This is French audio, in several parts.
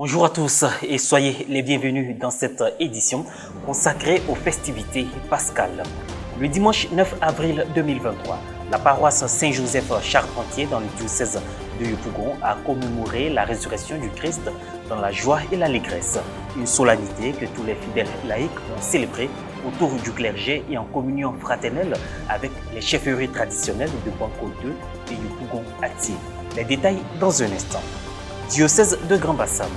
Bonjour à tous et soyez les bienvenus dans cette édition consacrée aux festivités pascales. Le dimanche 9 avril 2023, la paroisse Saint-Joseph Charpentier dans le diocèse de Yopougon a commémoré la résurrection du Christ dans la joie et l'allégresse. Une solennité que tous les fidèles laïcs ont célébrée autour du clergé et en communion fraternelle avec les chefferies traditionnelles de Banco 2 et Yopougon-Atier. Les détails dans un instant. Diocèse de Grand Bassam.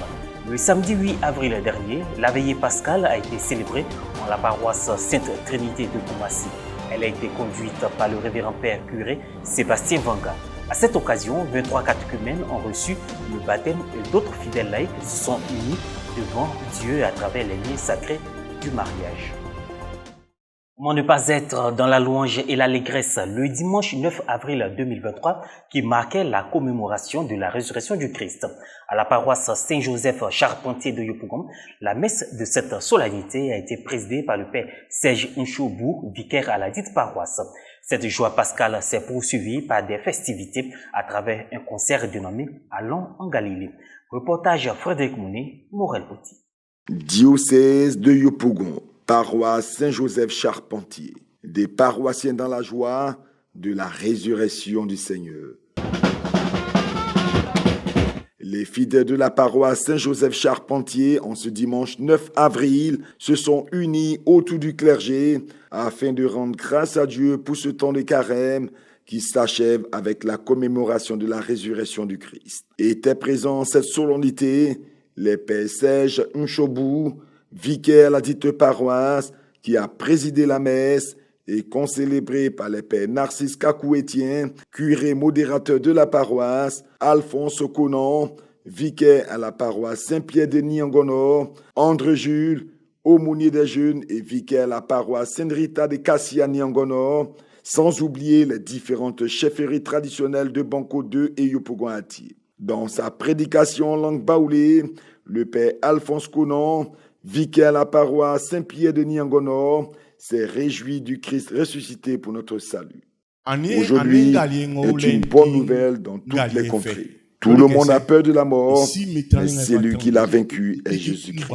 Le samedi 8 avril dernier, la veillée pascale a été célébrée en la paroisse Sainte Trinité de Koumassi. Elle a été conduite par le révérend père curé Sébastien Vanga. À cette occasion, 23 catéchumènes ont reçu le baptême et d'autres fidèles laïcs se sont unis devant Dieu à travers les liens sacrés du mariage. Comment ne pas être dans la louange et l'allégresse le dimanche 9 avril 2023 qui marquait la commémoration de la résurrection du Christ. À la paroisse Saint-Joseph Charpentier de Yopougon, la messe de cette solennité a été présidée par le père Serge Nchobou, vicaire à la dite paroisse. Cette joie pascale s'est poursuivie par des festivités à travers un concert dénommé Allons en Galilée. Reportage Frédéric Mounet, Morel-Petit. Diocèse de Yopougon. Paroisse Saint-Joseph Charpentier, des paroissiens dans la joie de la résurrection du Seigneur. Les fidèles de la paroisse Saint-Joseph Charpentier, en ce dimanche 9 avril, se sont unis autour du clergé afin de rendre grâce à Dieu pour ce temps de carême qui s'achève avec la commémoration de la résurrection du Christ. Étaient présents en cette solennité les pères Serge Nchobou, vicaire à la dite paroisse, qui a présidé la messe et concélébré par les pères Narcisse Kakou-Étienne, curé modérateur de la paroisse, Alphonse Conan, vicaire à la paroisse Saint-Pierre de Niangono, André Jules, aumônier des jeunes et vicaire à la paroisse Sainte-Rita de Cassia Niangono, sans oublier les différentes chefferies traditionnelles de Banco 2 et Yopougon-Atier. Dans sa prédication en langue baoulée, le père Alphonse Conan, vicaire à la paroisse Saint-Pierre de Niangono, s'est réjoui du Christ ressuscité pour notre salut. Aujourd'hui est une bonne nouvelle dans toutes les contrées. Tout le monde a peur de la mort, mais celui qui l'a vaincu est Jésus-Christ.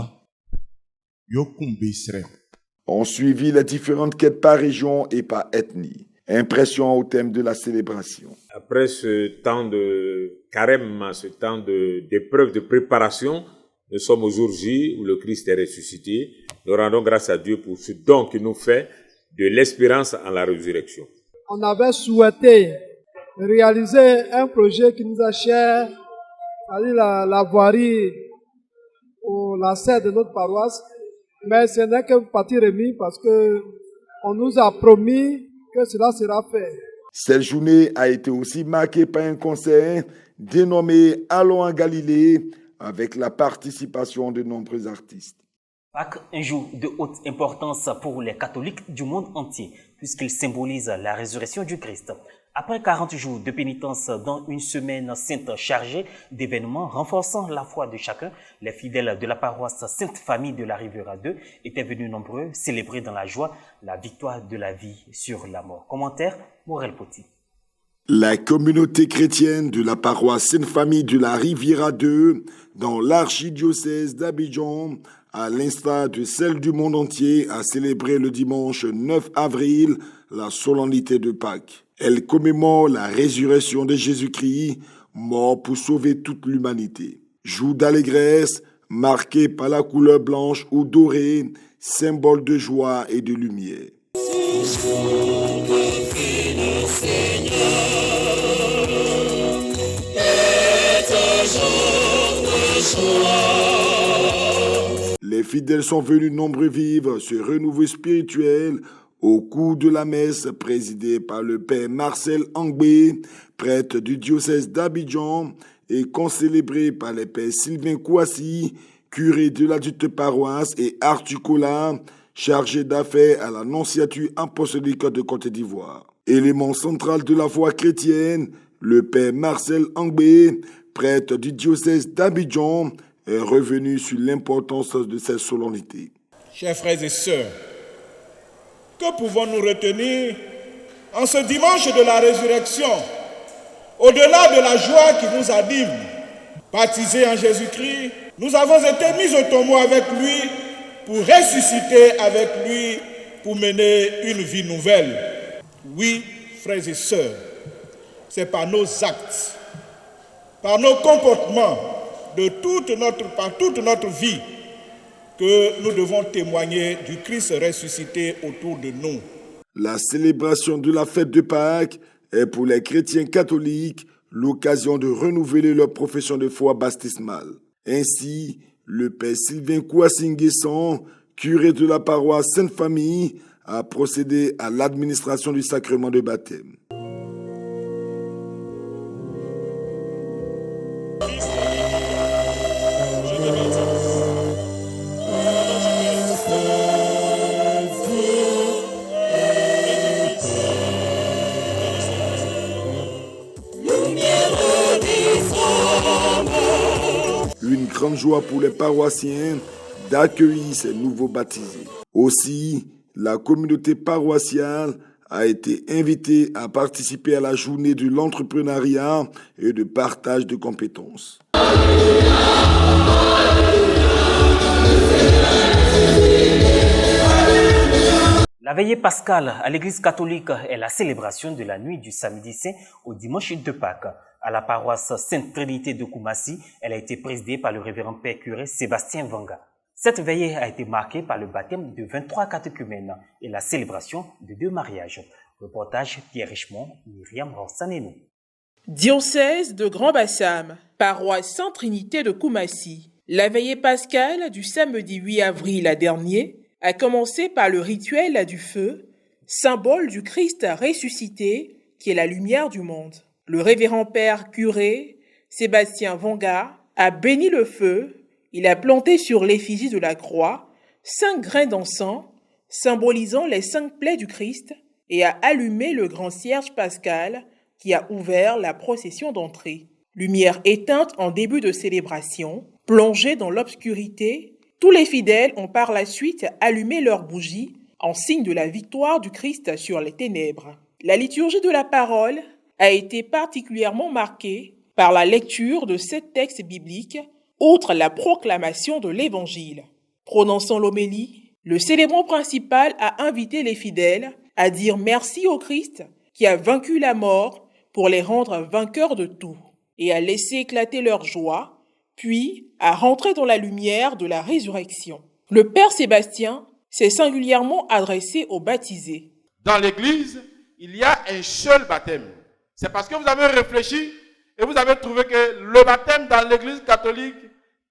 On suivit les différentes quêtes par région et par ethnie. Impression au thème de la célébration. Après ce temps de carême, ce temps d'épreuve, de préparation, nous sommes au jour J où le Christ est ressuscité. Nous rendons grâce à Dieu pour ce don qu'il nous fait de l'espérance en la résurrection. On avait souhaité réaliser un projet qui nous a cher, c'est-à-dire la voirie ou la serre de notre paroisse, mais ce n'est qu'une partie remise parce que on nous a promis que cela sera fait. Cette journée a été aussi marquée par un concert dénommé Allons en Galilée, avec la participation de nombreux artistes. Pâques, un jour de haute importance pour les catholiques du monde entier, puisqu'il symbolise la résurrection du Christ. Après 40 jours de pénitence dans une semaine sainte chargée d'événements renforçant la foi de chacun, les fidèles de la paroisse Sainte Famille de la Riviera 2 étaient venus nombreux célébrer dans la joie la victoire de la vie sur la mort. Commentaire, Morel-Petit. La communauté chrétienne de la paroisse Sainte-Famille de la Riviera 2, dans l'archidiocèse d'Abidjan, à l'instar de celle du monde entier, a célébré le dimanche 9 avril la solennité de Pâques. Elle commémore la résurrection de Jésus-Christ, mort pour sauver toute l'humanité. Jour d'allégresse, marqué par la couleur blanche ou dorée, symbole de joie et de lumière. Les fidèles sont venus nombreux vivre ce renouveau spirituel au cours de la messe présidée par le père Marcel Angbé, prêtre du diocèse d'Abidjan, et concélébrée par les pères Sylvain Kouassi, curé de la dite paroisse, et Arthur Kola, chargé d'affaires à la nonciature apostolique de Côte d'Ivoire. Élément central de la foi chrétienne, le père Marcel Angbé, prêtre du diocèse d'Abidjan, est revenu sur l'importance de cette solennité. Chers frères et sœurs, que pouvons-nous retenir en ce dimanche de la résurrection, au-delà de la joie qui nous anime? Baptisés en Jésus-Christ, Nous avons été mis au tombeau avec lui pour ressusciter avec lui, pour mener une vie nouvelle. Oui, frères et sœurs, c'est par nos actes, par nos comportements, par toute notre vie, que nous devons témoigner du Christ ressuscité autour de nous. La célébration de la fête de Pâques est pour les chrétiens catholiques l'occasion de renouveler leur profession de foi baptismale. Ainsi, le père Sylvain Kouassinguesson, curé de la paroisse Sainte-Famille, a procédé à l'administration du sacrement de baptême. Une grande joie pour les paroissiens d'accueillir ces nouveaux baptisés. Aussi, la communauté paroissiale a été invitée à participer à la journée de l'entrepreneuriat et de partage de compétences. La veillée pascale à l'église catholique est la célébration de la nuit du samedi saint au dimanche de Pâques. À la paroisse Sainte-Trinité de Koumassi, elle a été présidée par le révérend père curé Sébastien Vanga. Cette veillée a été marquée par le baptême de 23 catéchumènes et la célébration de 2 mariages. Reportage Pierre Richemont, Myriam Ransanenou. Diocèse de Grand-Bassam, paroisse Sainte-Trinité de Koumassi. La veillée pascale du samedi 8 avril dernier a commencé par le rituel du feu, symbole du Christ ressuscité qui est la lumière du monde. Le révérend père curé Sébastien Vanga a béni le feu. Il a planté sur l'effigie de la croix 5 grains d'encens, symbolisant les 5 plaies du Christ, et a allumé le grand cierge pascal qui a ouvert la procession d'entrée. Lumière éteinte en début de célébration, plongée dans l'obscurité, tous les fidèles ont par la suite allumé leurs bougies en signe de la victoire du Christ sur les ténèbres. La liturgie de la parole a été particulièrement marquée par la lecture de 7 textes bibliques, outre la proclamation de l'Évangile. Prononçant l'homélie, le célébrant principal a invité les fidèles à dire merci au Christ qui a vaincu la mort pour les rendre vainqueurs de tout, et à laisser éclater leur joie, puis à rentrer dans la lumière de la résurrection. Le Père Sébastien s'est singulièrement adressé aux baptisés. Dans l'Église, il y a un seul baptême. C'est parce que vous avez réfléchi et vous avez trouvé que le baptême dans l'Église catholique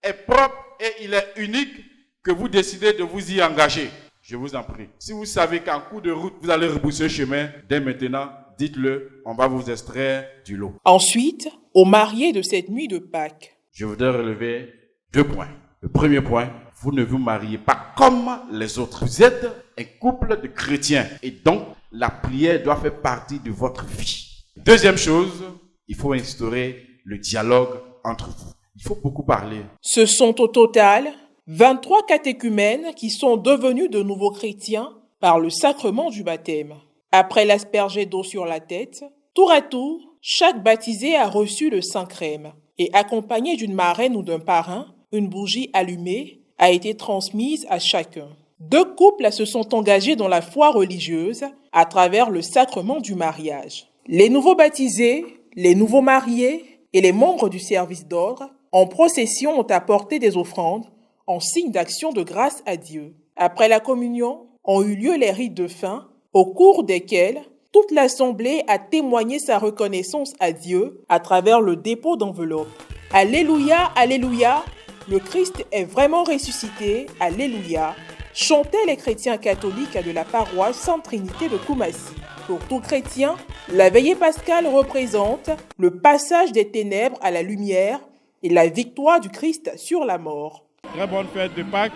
est propre et il est unique que vous décidez de vous y engager. Je vous en prie. Si vous savez qu'en cours de route, vous allez rebousser chemin, dès maintenant, dites-le, on va vous extraire du lot. Ensuite, aux mariés de cette nuit de Pâques. Je voudrais relever 2 points. Le premier point, vous ne vous mariez pas comme les autres. Vous êtes un couple de chrétiens et donc la prière doit faire partie de votre vie. Deuxième chose, il faut instaurer le dialogue entre vous. Il faut beaucoup parler. Ce sont au total 23 catéchumènes qui sont devenus de nouveaux chrétiens par le sacrement du baptême. Après l'asperger d'eau sur la tête, tour à tour, chaque baptisé a reçu le Saint-Crème et accompagné d'une marraine ou d'un parrain, une bougie allumée a été transmise à chacun. 2 couples se sont engagés dans la foi religieuse à travers le sacrement du mariage. Les nouveaux baptisés, les nouveaux mariés et les membres du service d'ordre en procession ont apporté des offrandes en signe d'action de grâce à Dieu. Après la communion, ont eu lieu les rites de fin, au cours desquels toute l'assemblée a témoigné sa reconnaissance à Dieu à travers le dépôt d'enveloppes. Alléluia, alléluia, le Christ est vraiment ressuscité, alléluia, chantaient les chrétiens catholiques de la paroisse Sainte-Trinité de Koumassi. Pour tout chrétien, la veillée pascale représente le passage des ténèbres à la lumière et la victoire du Christ sur la mort. Très bonne fête de Pâques,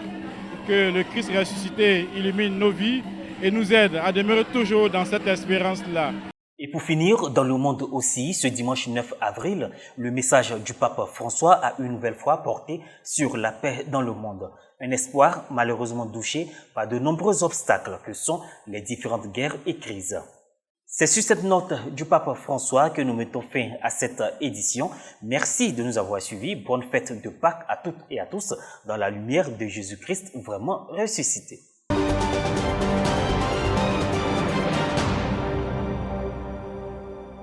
que le Christ ressuscité illumine nos vies et nous aide à demeurer toujours dans cette espérance-là. Et pour finir, dans le monde aussi, ce dimanche 9 avril, le message du pape François a une nouvelle fois porté sur la paix dans le monde. Un espoir malheureusement touché par de nombreux obstacles que sont les différentes guerres et crises. C'est sur cette note du pape François que nous mettons fin à cette édition. Merci de nous avoir suivis. Bonne fête de Pâques à toutes et à tous dans la lumière de Jésus-Christ vraiment ressuscité.